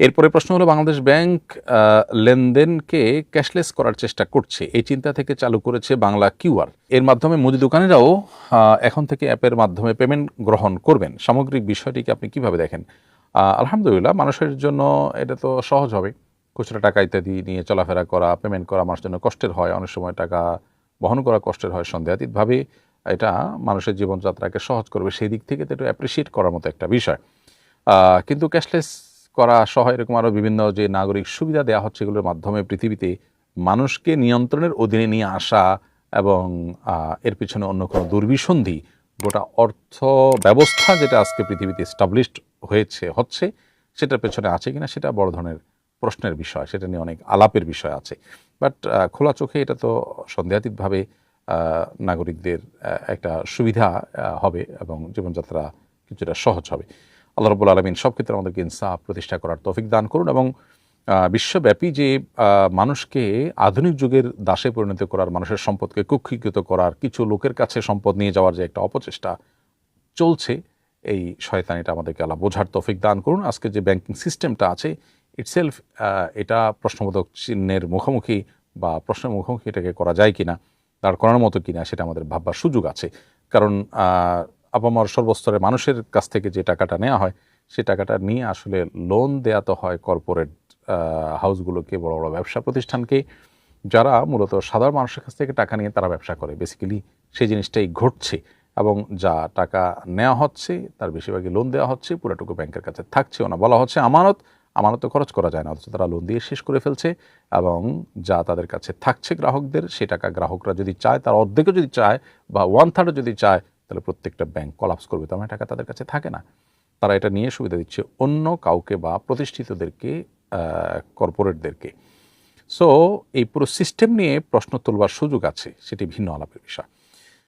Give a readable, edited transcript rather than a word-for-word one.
এরপরে প্রশ্ন হলো, বাংলাদেশ ব্যাংক লেনদেনকে ক্যাশলেস করার চেষ্টা করছে, এই চিন্তা থেকে চালু করেছে বাংলা কিউআর। এর মাধ্যমে মুদি দোকানিরাও এখন থেকে অ্যাপের মাধ্যমে পেমেন্ট গ্রহণ করবেন। সামগ্রিক বিষয়টিকে আপনি কিভাবে দেখেন? আলহামদুলিল্লাহ, মানুষের জন্য এটা তো সহজ হবে। খুচরা টাকা ইত্যাদি নিয়ে চলাফেরা করা, পেমেন্ট করা মানুষের জন্য কষ্টের হয়, অনেক সময় টাকা বহন করা কষ্টের হয়। সন্দেহাতীতভাবে এটা মানুষের জীবনযাত্রাকে সহজ করবে, সেই দিক থেকে তো এটা অ্যাপ্রিসিয়েট করার মতো একটা বিষয়। কিন্তু ক্যাশলেস করা সহ এরকম আরও বিভিন্ন যে নাগরিক সুবিধা দেওয়া হচ্ছে, এগুলোর মাধ্যমে পৃথিবীতে মানুষকে নিয়ন্ত্রণের অধীনে নিয়ে আসা এবং এর পিছনে অন্য কোনো দুর্বিসন্ধি, গোটা অর্থ ব্যবস্থা যেটা আজকে পৃথিবীতে এস্টাবলিশড হচ্ছে সেটার পেছনে আছে কিনা, সেটা বড় ধরনের প্রশ্নের বিষয়। সেটা নিয়ে অনেক আলাপের বিষয় আছে। বাট খোলা চোখে এটা তো সন্দেহাতীতভাবে নাগরিকদের একটা সুবিধা হবে এবং জীবনযাত্রা কিছুটা সহজ হবে। আল্লাহ রাব্বুল আলামিন সব ক্ষেত্রে আমাদেরকে ইনসাফ প্রতিষ্ঠা করার তৌফিক দান করুন এবং বিশ্বব্যাপী যে মানুষকে আধুনিক যুগের দাসে পরিণত করার, মানুষের সম্পদকে কুক্ষিগত করার, কিছু লোকের কাছে সম্পদ নিয়ে যাওয়ার যে একটা অপচেষ্টা চলছে, এই শয়তানিটা আমাদেরকে আল্লাহ বোঝার তৌফিক দান করুন। আজকে যে ব্যাংকিং সিস্টেমটা আছে ইটসেলফ, এটা প্রশ্নবোধক চিহ্নের মুখোমুখি বা প্রশ্নের মুখোমুখি এটাকে করা যায় কিনা, দাঁড় করানোর মতো কিনা, সেটা আমাদের ভাববার সুযোগ আছে। কারণ আপামর সর্বস্তরের মানুষের কাছ থেকে যে টাকাটা নেওয়া হয়, সে টাকাটা নিয়ে আসলে লোন দেয়া তো হয় কর্পোরেট হাউসগুলোকে, বড় বড় ব্যবসা প্রতিষ্ঠানকে, যারা মূলত সাধারণ মানুষের কাছ থেকে টাকা নিয়ে তারা ব্যবসা করে। বেসিক্যালি সেই জিনিসটাই ঘটছে এবং যা টাকা নেওয়া হচ্ছে তার বেশিরভাগই লোন দেওয়া হচ্ছে, পুরোটুকু ব্যাংকের কাছে থাকছেও না। বলা হচ্ছে আমানত, আমানত খরচ করা যায় না, অথচ তারা লোন দিয়ে শেষ করে ফেলছে এবং যা তাদের কাছে থাকছে গ্রাহকদের, সে টাকা গ্রাহকরা যদি চায়, তার অর্ধেকও যদি চায় বা 1/3 যদি চায়, তাহলে প্রত্যেকটা ব্যাংক কলাপস করবে। তার মানে টাকা তাদের কাছে থাকে না। তারা এটা নিয়ে সুবিধা দিচ্ছে অন্য কাউকে বা প্রতিষ্ঠিতদেরকে, কর্পোরেটদেরকে। সো এই পুরো সিস্টেম নিয়ে প্রশ্ন তুলবার সুযোগ আছে, সেটি ভিন্ন আলাপের বিষয়।